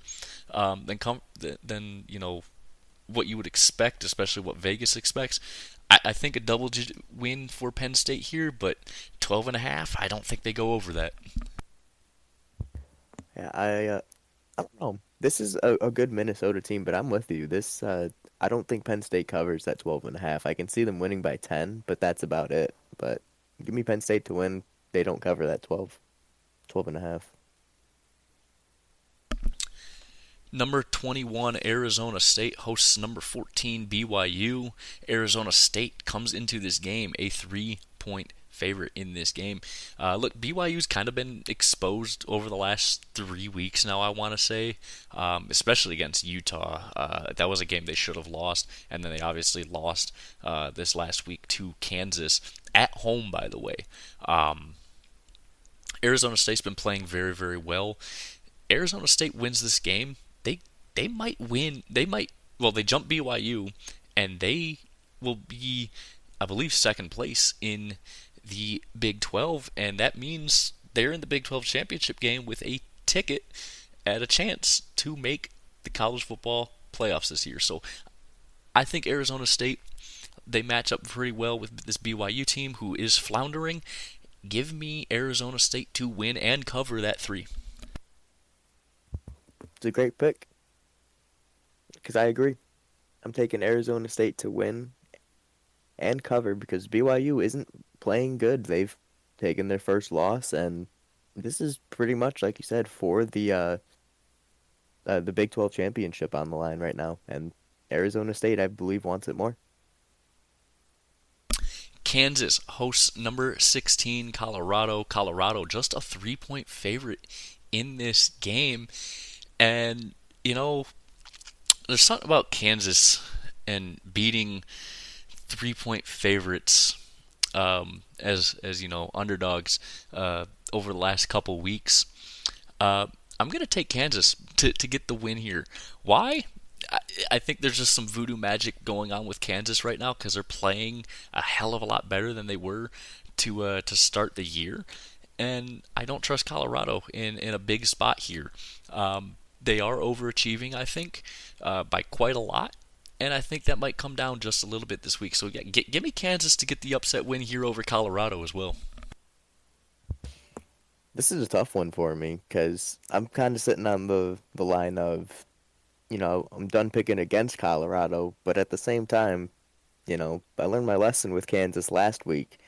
than what you would expect, especially what Vegas expects. I think a double-digit win for Penn State here, but 12.5, I don't think they go over that. Yeah, I don't know. This is a good Minnesota team, but I'm with you. This I don't think Penn State covers that 12.5. I can see them winning by 10, but that's about it. But give me Penn State to win. They don't cover that 12.5. Number 21, Arizona State hosts number 14, BYU. Arizona State comes into this game a 3-point favorite in this game. Look, BYU's kind of been exposed over the last 3 weeks now, I want to say, especially against Utah. That was a game they should have lost, and then they obviously lost this last week to Kansas at home, by the way. Arizona State's been playing very, very well. Arizona State wins this game, they might win. They jump BYU, and they will be, I believe, second place in the Big 12, and that means they're in the Big 12 championship game with a ticket at a chance to make the college football playoffs this year. So I think Arizona State, they match up pretty well with this BYU team who is floundering. Give me Arizona State to win and cover that 3. It's a great pick because I agree. I'm taking Arizona State to win and cover because BYU isn't playing good. They've taken their first loss, and this is pretty much, like you said, for the Big 12 championship on the line right now. And Arizona State, I believe, wants it more. Kansas hosts number 16, Colorado. Colorado just a 3-point favorite in this game. And, there's something about Kansas and beating 3-point favorites as underdogs over the last couple weeks. I'm going to take Kansas to get the win here. Why? I think there's just some voodoo magic going on with Kansas right now because they're playing a hell of a lot better than they were to start the year. And I don't trust Colorado in a big spot here. They are overachieving, I think, by quite a lot. And I think that might come down just a little bit this week. So yeah, give me Kansas to get the upset win here over Colorado as well. This is a tough one for me because I'm kind of sitting on the line of, I'm done picking against Colorado, but at the same time, I learned my lesson with Kansas last week.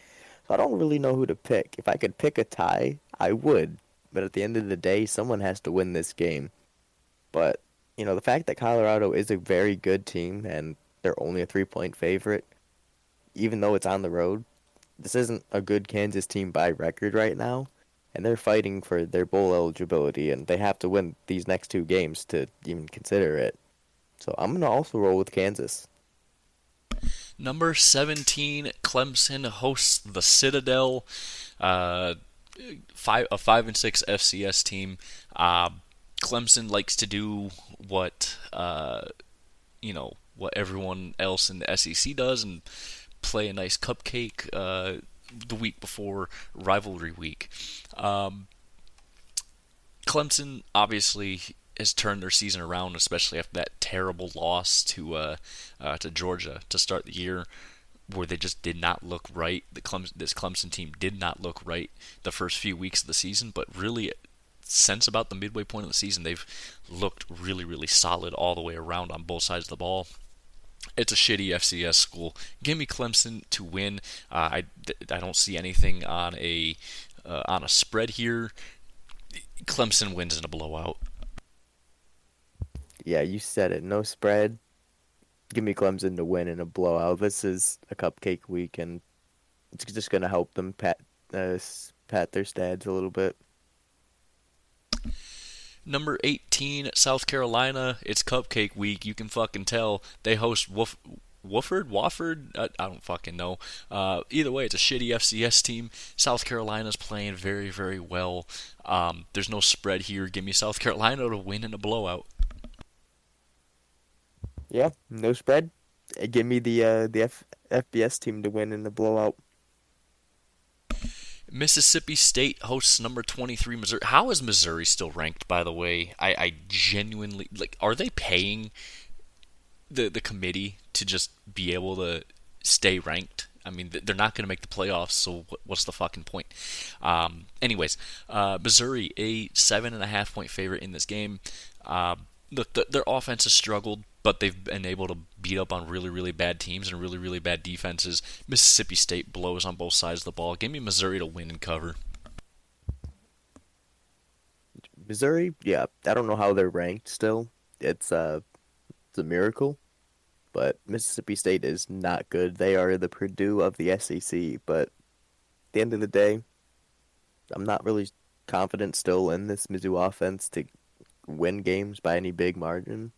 So I don't really know who to pick. If I could pick a tie, I would. But at the end of the day, someone has to win this game. But, the fact that Colorado is a very good team and they're only a 3-point favorite, even though it's on the road, this isn't a good Kansas team by record right now. And they're fighting for their bowl eligibility, and they have to win these next 2 games to even consider it. So I'm going to also roll with Kansas. Number 17, Clemson hosts the Citadel, a 5-6 FCS team. Clemson likes to do what what everyone else in the SEC does and play a nice cupcake the week before rivalry week. Clemson obviously has turned their season around, especially after that terrible loss to Georgia to start the year, where they just did not look right. This Clemson team did not look right the first few weeks of the season, but really since about the midway point of the season, they've looked really, really solid all the way around on both sides of the ball. It's a shitty FCS school. Give me Clemson to win. I don't see anything on a spread here. Clemson wins in a blowout. Yeah, you said it. No spread. Give me Clemson to win in a blowout. This is a cupcake week, and it's just going to help them pat their stads a little bit. Number 18, South Carolina. It's cupcake week. You can fucking tell. They host Wofford? I don't fucking know. Either way, it's a shitty FCS team. South Carolina's playing very, very well. There's no spread here. Give me South Carolina to win in a blowout. Yeah, no spread. Give me the FBS team to win in the blowout. Mississippi State hosts number 23 Missouri. How is Missouri still ranked, by the way? I genuinely like. Are they paying the committee to just be able to stay ranked? I mean, they're not going to make the playoffs, so what's the fucking point? Anyways, Missouri, a 7.5 point favorite in this game. Look, their offense has struggled, but they've been able to beat up on really, really bad teams and really, really bad defenses. Mississippi State blows on both sides of the ball. Give me Missouri to win and cover. Missouri, yeah, I don't know how they're ranked still. It's a miracle, but Mississippi State is not good. They are the Purdue of the SEC, but at the end of the day, I'm not really confident still in this Mizzou offense to win games by any big margin.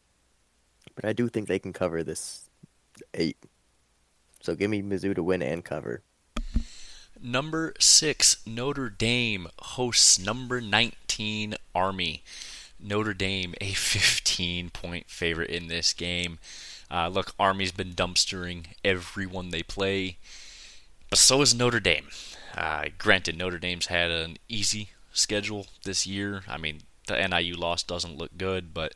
But I do think they can cover this 8. So give me Mizzou to win and cover. Number 6, Notre Dame hosts number 19, Army. Notre Dame, a 15-point favorite in this game. Look, Army's been dumpstering everyone they play, but so is Notre Dame. Granted, Notre Dame's had an easy schedule this year. I mean, the NIU loss doesn't look good, but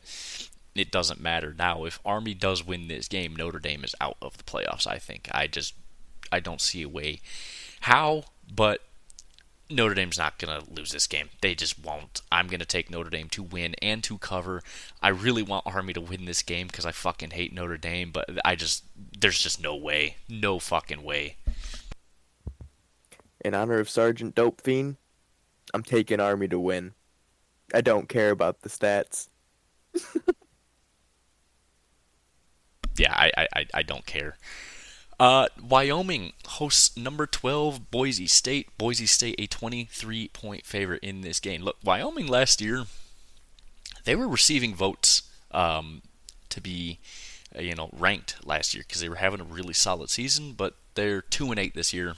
it doesn't matter now. If Army does win this game, Notre Dame is out of the playoffs, I think. I don't see a way how, but Notre Dame's not going to lose this game. They just won't. I'm going to take Notre Dame to win and to cover. I really want Army to win this game because I fucking hate Notre Dame, but there's just no way. No fucking way. In honor of Sergeant Dope Fiend, I'm taking Army to win. I don't care about the stats. Yeah, I don't care. Wyoming hosts number 12 Boise State. Boise State a 23-point favorite in this game. Look, Wyoming last year, they were receiving votes to be ranked last year because they were having a really solid season, but they're 2-8 this year.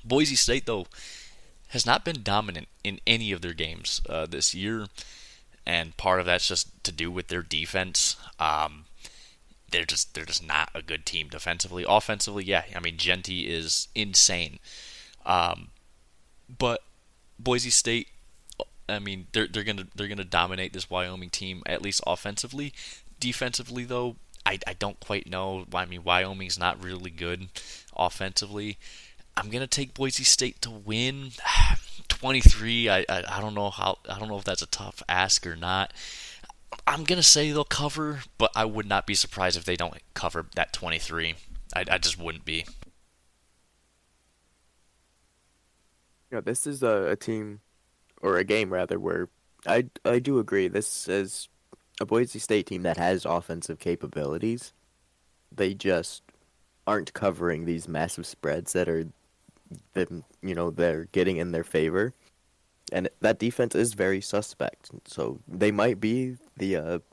Boise State though has not been dominant in any of their games this year, and part of that's just to do with their defense. They're just not a good team defensively. Offensively, yeah, I mean Genty is insane, but Boise State, I mean they're gonna dominate this Wyoming team at least offensively. Defensively though, I don't quite know. I mean Wyoming's not really good offensively. I'm gonna take Boise State to win 23. I don't know if that's a tough ask or not. I'm going to say they'll cover, but I would not be surprised if they don't cover that 23. I just wouldn't be. This is a team, or a game rather, where I do agree. This is a Boise State team that has offensive capabilities. They just aren't covering these massive spreads they're getting in their favor. And that defense is very suspect. So they might be the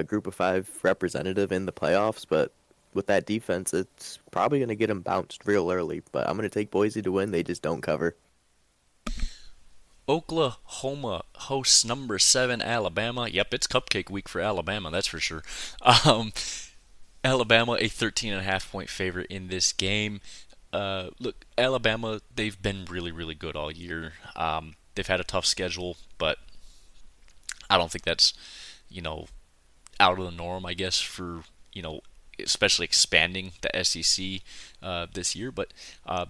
group of 5 representative in the playoffs, but with that defense, it's probably going to get them bounced real early. But I'm going to take Boise to win. They just don't cover. Oklahoma hosts number 7 Alabama. Yep, it's cupcake week for Alabama, that's for sure. Alabama, a 13.5-point favorite in this game. Look, Alabama, they've been really, really good all year. They've had a tough schedule, but I don't think that's, out of the norm, I guess, for, especially expanding the SEC this year. But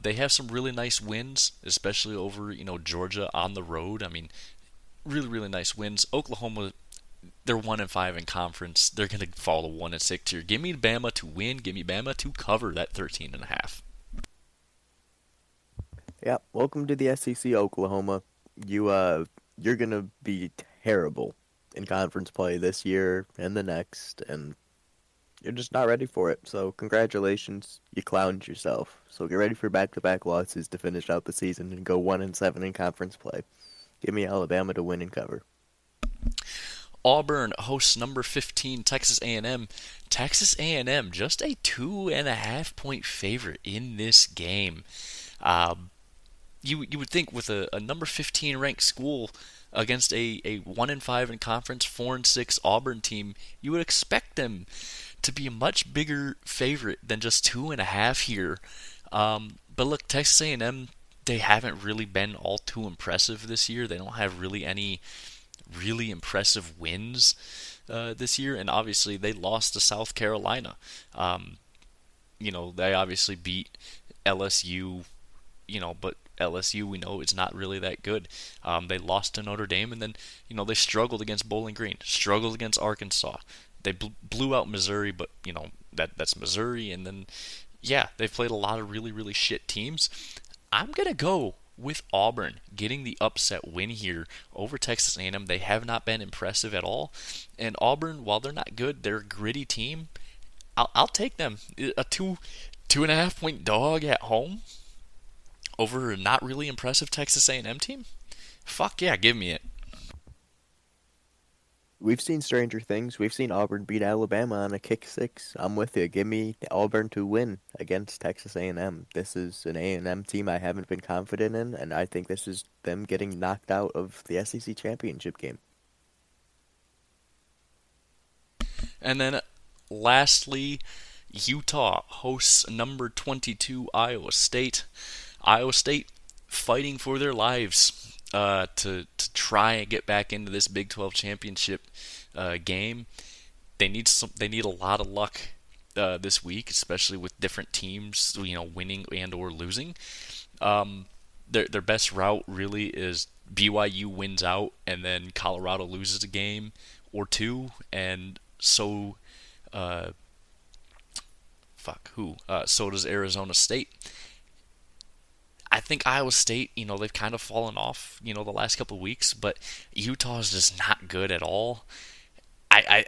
they have some really nice wins, especially over, Georgia on the road. I mean, really really nice wins. Oklahoma, they're 1-5 in conference. They're gonna fall to 1-6 here. Give me Bama to win. Give me Bama to cover that 13.5. Yeah, welcome to the SEC, Oklahoma. You you're gonna be terrible in conference play this year and the next, and you're just not ready for it. So congratulations, you clowned yourself. So get ready for back-to-back losses to finish out the season and go 1-7 in conference play. Give me Alabama to win and cover. Auburn hosts number 15 Texas A&M. Texas A&M just a 2.5 point favorite in this game. Um, you would think with a number 15 ranked school against a 1-5 in conference, 4-6 Auburn team, you would expect them to be a much bigger favorite than just 2.5 here. But look, Texas A&M, they haven't really been all too impressive this year. They don't have really any really impressive wins this year, and obviously they lost to South Carolina. They obviously beat LSU, but LSU we know is not really that good. They lost to Notre Dame, and then they struggled against Bowling Green, struggled against Arkansas. They blew out Missouri, but that's Missouri, and then they've played a lot of really really shit teams. I'm gonna go with Auburn getting the upset win here over Texas A&M. They have not been impressive at all, and Auburn, while they're not good, they're a gritty team. I'll take them. A 2.5 point dog at home over a not really impressive Texas A&M team. Fuck yeah, give me it. We've seen stranger things. We've seen Auburn beat Alabama on a kick six. I'm with you. Give me Auburn to win against Texas A&M. This is an A&M team I haven't been confident in, and I think this is them getting knocked out of the SEC championship game. And then lastly, Utah hosts number 22 Iowa State. Iowa State fighting for their lives to try and get back into this Big 12 championship game. They need a lot of luck this week, especially with different teams winning and or losing. Their best route really is BYU wins out and then Colorado loses a game or two, and so so does Arizona State. I think Iowa State, they've kind of fallen off, the last couple of weeks, but Utah is just not good at all. I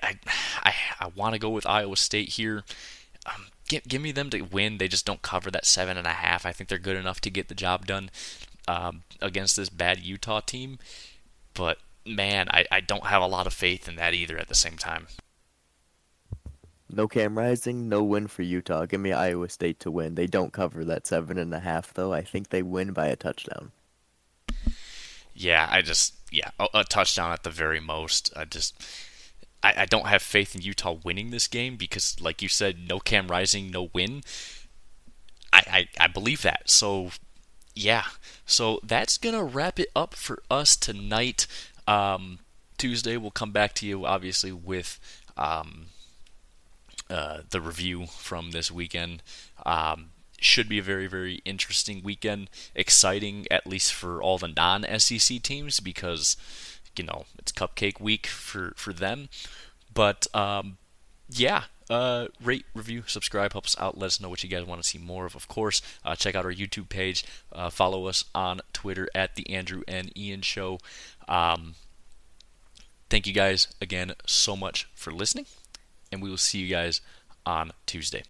want to go with Iowa State here. Give me them to win. They just don't cover that 7.5. I think they're good enough to get the job done against this bad Utah team. But man, I don't have a lot of faith in that either at the same time. No Cam Rising, no win for Utah. Give me Iowa State to win. They don't cover that 7.5 though. I think they win by a touchdown. Yeah, a touchdown at the very most. I don't have faith in Utah winning this game because, like you said, no Cam Rising, no win. I believe that. So, yeah. So that's going to wrap it up for us tonight. Tuesday, we'll come back to you, obviously, with the review from this weekend. Should be a very, very interesting weekend. Exciting, at least for all the non-SEC teams, because it's cupcake week for them. But rate, review, subscribe, help us out. Let us know what you guys want to see more of course. Check out our YouTube page. Follow us on Twitter at the Andrew and Ian Show. Thank you guys again so much for listening, and we will see you guys on Tuesday.